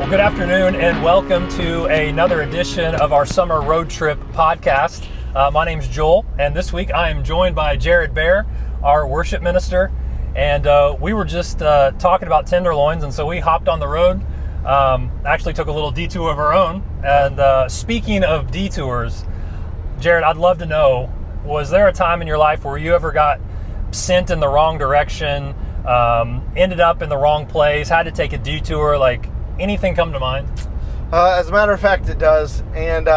Well, good afternoon and welcome to another edition of our summer road trip podcast. My name's Joel, and this week I am joined by Jared Bear, our worship minister, and we were just talking about tenderloins, and so we hopped on the road, actually took a little detour of our own. And speaking of detours, Jared, I'd love to know, was there a time in your life where you ever got sent in the wrong direction, ended up in the wrong place, had to take a detour, like anything come to mind? As a matter of fact, it does. And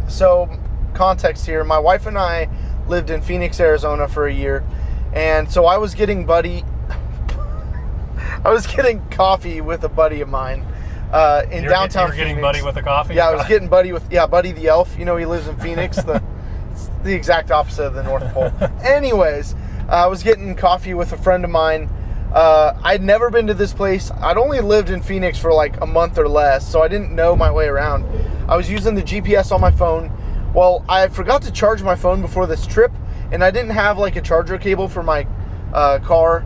so context here, my wife and I lived in Phoenix, Arizona for a year. And so I was getting coffee with a buddy of mine in downtown Phoenix. You were getting buddy with a coffee? Yeah, I was getting buddy with, Buddy the Elf. You know, he lives in Phoenix. It's the exact opposite of the North Pole. Anyways, I was getting coffee with a friend of mine. I'd never been to this place. I'd only lived in Phoenix for like a month or less, so I didn't know my way around. I was using the GPS on my phone. Well, I forgot to charge my phone before this trip, and I didn't have like a charger cable for my car.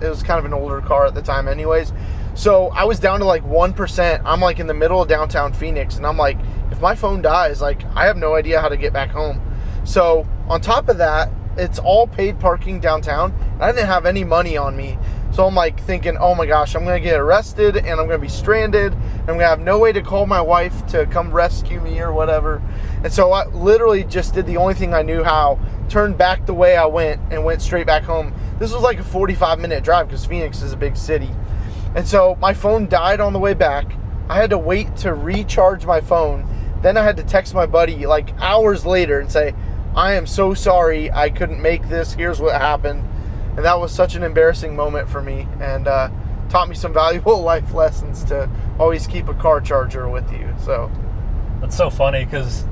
It was kind of an older car at the time anyways. So I was down to like 1%. I'm like in the middle of downtown Phoenix, and I'm like, if my phone dies, like I have no idea how to get back home. So on top of that, it's all paid parking downtown, and I didn't have any money on me. So I'm like thinking, oh my gosh, I'm going to get arrested and I'm going to be stranded. And I'm going to have no way to call my wife to come rescue me or whatever. And so I literally just did the only thing I knew how, turned back the way I went and went straight back home. This was like a 45-minute drive because Phoenix is a big city. And so my phone died on the way back. I had to wait to recharge my phone. Then I had to text my buddy like hours later and say, I am so sorry I couldn't make this. Here's what happened. And that was such an embarrassing moment for me, and taught me some valuable life lessons to always keep a car charger with you. So that's so funny because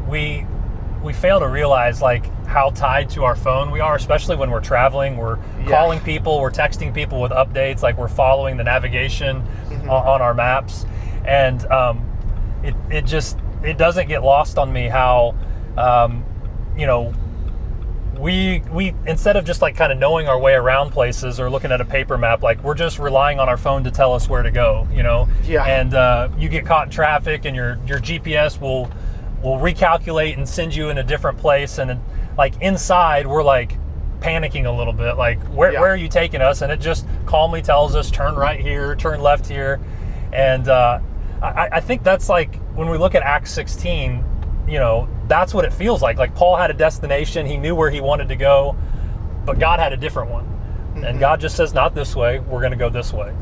we fail to realize like how tied to our phone we are, especially when we're traveling. We're calling people, we're texting people with updates, like we're following the navigation on our maps, and it doesn't get lost on me how we instead of just like kind of knowing our way around places or looking at a paper map, like we're just relying on our phone to tell us where to go, and you get caught in traffic and your GPS will recalculate and send you in a different place, and like inside we're like panicking a little bit, like where are you taking us? And it just calmly tells us turn right here, turn left here. And I think that's like when we look at Acts 16, that's what it feels like. Like Paul had a destination, he knew where he wanted to go, but God had a different one. And God just says, not this way, we're going to go this way.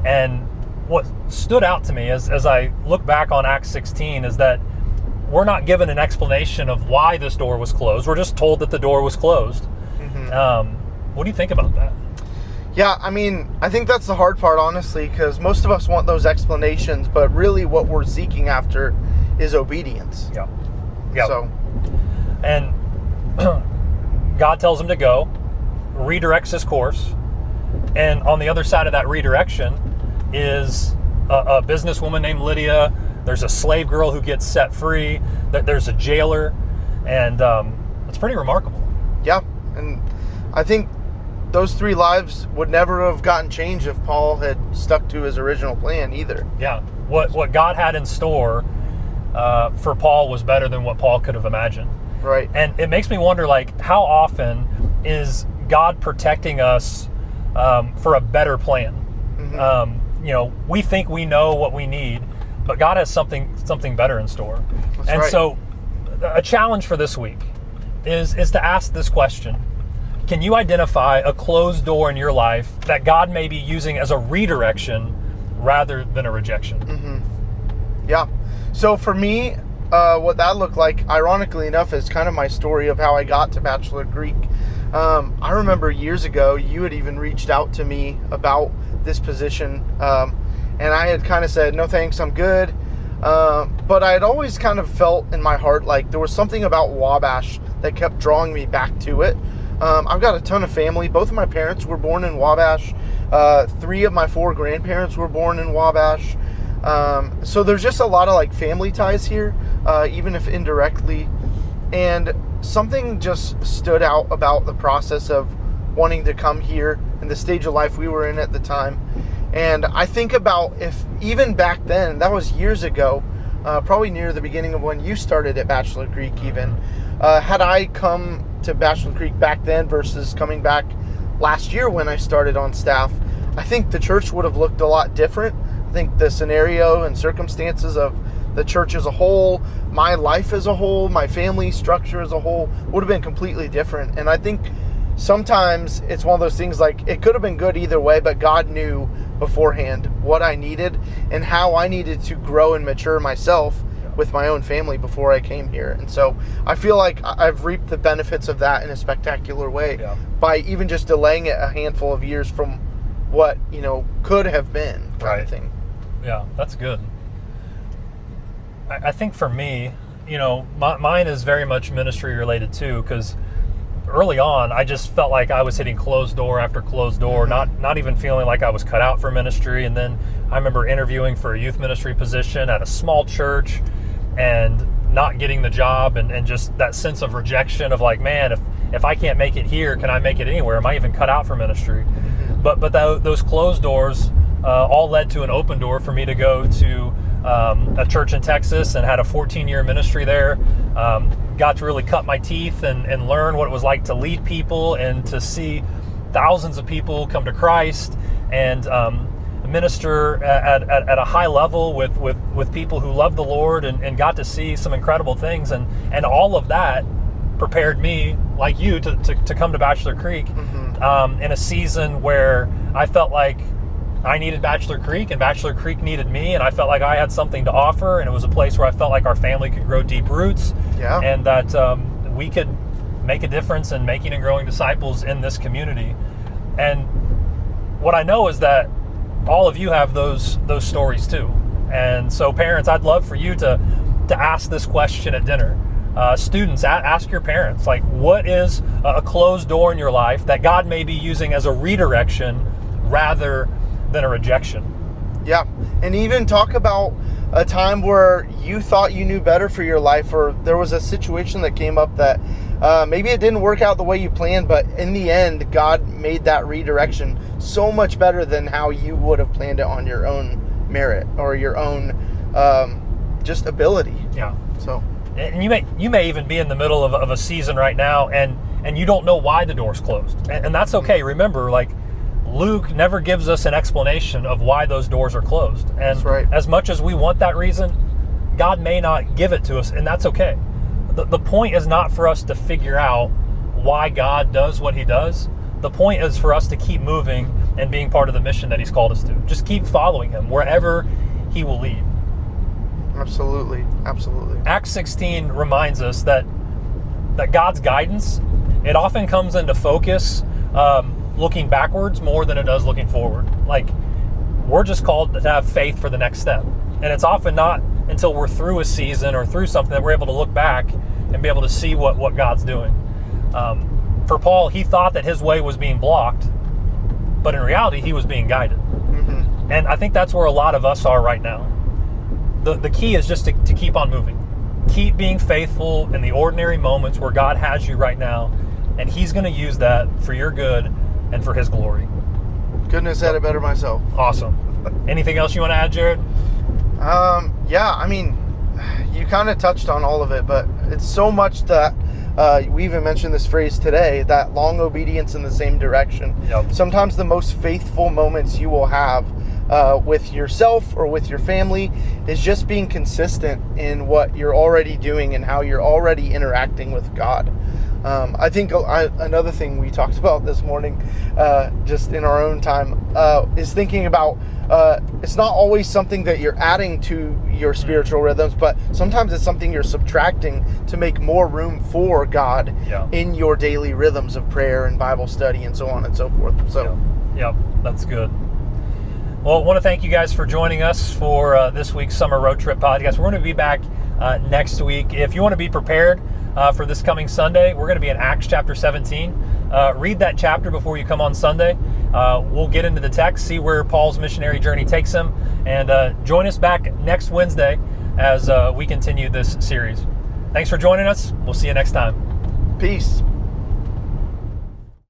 And what stood out to me as I look back on Acts 16 is that we're not given an explanation of why this door was closed. We're just told that the door was closed. What do you think about that? Yeah, I mean, I think that's the hard part, honestly, because most of us want those explanations, but really what we're seeking after is obedience. Yeah. So, and God tells him to go, redirects his course, and on the other side of that redirection is a businesswoman named Lydia. There's a slave girl who gets set free. There's a jailer, and it's pretty remarkable. Yeah, and I think those three lives would never have gotten changed if Paul had stuck to his original plan either. Yeah, what God had in store for Paul was better than what Paul could have imagined. Right. And it makes me wonder, like, how often is God protecting us for a better plan? We think we know what we need, but God has something better in store. That's and right. So a challenge for this week is to ask this question. Can you identify a closed door in your life that God may be using as a redirection rather than a rejection? Yeah. So for me, what that looked like, ironically enough, is kind of my story of how I got to Bachelor Greek. I remember years ago, you had even reached out to me about this position, and I had kind of said, no thanks, I'm good. But I had always kind of felt in my heart like there was something about Wabash that kept drawing me back to it. I've got a ton of family. Both of my parents were born in Wabash. 3 of my 4 grandparents were born in Wabash. So there's just a lot of like family ties here, even if indirectly. And something just stood out about the process of wanting to come here and the stage of life we were in at the time. And I think about if even back then, that was years ago, probably near the beginning of when you started at Bachelor Creek even, had I come to Bachelor Creek back then versus coming back last year when I started on staff, I think the church would have looked a lot different. I think the scenario and circumstances of the church as a whole, my life as a whole, my family structure as a whole would have been completely different. And I think sometimes it's one of those things like it could have been good either way, but God knew beforehand what I needed and how I needed to grow and mature myself with my own family before I came here. And so I feel like I've reaped the benefits of that in a spectacular way by even just delaying it a handful of years from what, could have been kind of thing. Yeah, that's good. I think for me, mine is very much ministry related too, because early on, I just felt like I was hitting closed door after closed door, not even feeling like I was cut out for ministry. And then I remember interviewing for a youth ministry position at a small church and not getting the job, and just that sense of rejection of like, man, if I can't make it here, can I make it anywhere? Am I even cut out for ministry? But those closed doors all led to an open door for me to go to a church in Texas and had a 14-year ministry there. Got to really cut my teeth and learn what it was like to lead people and to see thousands of people come to Christ and minister at a high level with people who love the Lord and got to see some incredible things. And all of that prepared me, like you, to come to Bachelor Creek in a season where I felt like I needed Bachelor Creek and Bachelor Creek needed me, and I felt like I had something to offer, and it was a place where I felt like our family could grow deep roots and that we could make a difference in making and growing disciples in this community. And what I know is that all of you have those stories too. And so parents, I'd love for you to ask this question at dinner. Students, ask your parents, like, what is a closed door in your life that God may be using as a redirection rather than a rejection? Yeah, and even talk about a time where you thought you knew better for your life, or there was a situation that came up that maybe it didn't work out the way you planned, but in the end, God made that redirection so much better than how you would have planned it on your own merit or your own just ability. Yeah. So, and you may even be in the middle of a season right now, and you don't know why the door's closed, and that's okay. Remember, like, Luke never gives us an explanation of why those doors are closed. And that's right. As much as we want that reason, God may not give it to us, and that's okay. The point is not for us to figure out why God does what he does. The point is for us to keep moving and being part of the mission that he's called us to. Just keep following him wherever he will lead. Absolutely. Acts 16 reminds us that God's guidance, it often comes into focus looking backwards more than it does looking forward. Like, we're just called to have faith for the next step. And it's often not until we're through a season or through something that we're able to look back and be able to see what God's doing. For Paul, he thought that his way was being blocked, but in reality, he was being guided. And I think that's where a lot of us are right now. The key is just to keep on moving. Keep being faithful in the ordinary moments where God has you right now, and he's going to use that for your good and for his glory. Couldn't have said it better myself. Awesome. Anything else you want to add, Jared? Yeah, I mean, you kind of touched on all of it, but it's so much that we even mentioned this phrase today, that long obedience in the same direction. Yep. Sometimes the most faithful moments you will have with yourself or with your family is just being consistent in what you're already doing and how you're already interacting with God. I think another thing we talked about this morning, just in our own time, is thinking about it's not always something that you're adding to your spiritual rhythms, but sometimes it's something you're subtracting to make more room for God in your daily rhythms of prayer and Bible study and so on and so forth. So, yep, that's good. Well, I want to thank you guys for joining us for this week's Summer Road Trip podcast. We're going to be back next week. If you want to be prepared for this coming Sunday, we're going to be in Acts chapter 17. Read that chapter before you come on Sunday. We'll get into the text, see where Paul's missionary journey takes him, and join us back next Wednesday as we continue this series. Thanks for joining us. We'll see you next time. Peace.